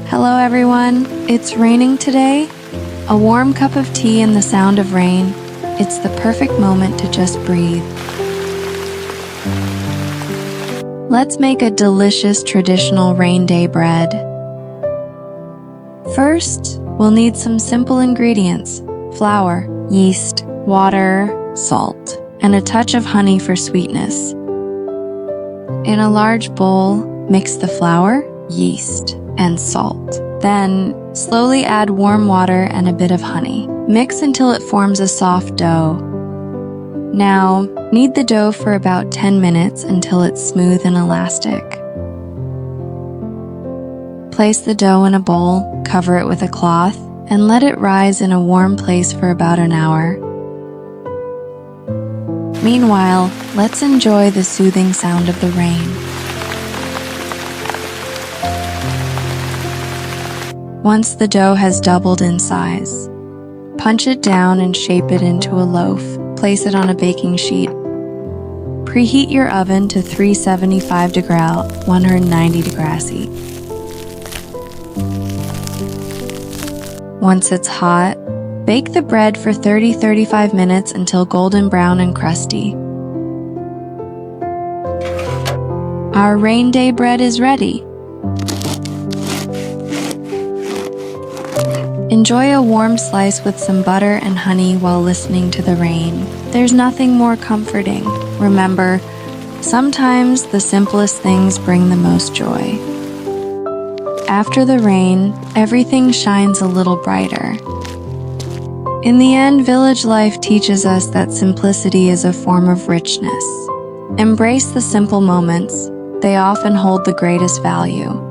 Hello everyone, it's raining today. A warm cup of tea and the sound of rain. It's the perfect moment to just breathe. Let's make a delicious traditional rain day bread. First, we'll need some simple ingredients: flour, yeast, water, salt, and a touch of honey for sweetness. In a large bowl, mix the flour, yeast, and salt. Then, slowly add warm water and a bit of honey. Mix until it forms a soft dough. Now, knead the dough for about 10 minutes until it's smooth and elastic. Place the dough in a bowl, cover it with a cloth, and let it rise in a warm place for about an hour. Meanwhile, let's enjoy the soothing sound of the rain. Once the dough has doubled in size, punch it down and shape it into a loaf. Place it on a baking sheet. Preheat your oven to 375 degrees, 190 degrees C. Once it's hot, bake the bread for 30-35 minutes until golden brown and crusty. Our rain day bread is ready. Enjoy a warm slice with some butter and honey while listening to the rain. There's nothing more comforting. Remember, sometimes the simplest things bring the most joy. After the rain, everything shines a little brighter. In the end, village life teaches us that simplicity is a form of richness. Embrace the simple moments. They often hold the greatest value.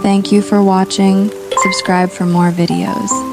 Thank you for watching. Subscribe for more videos.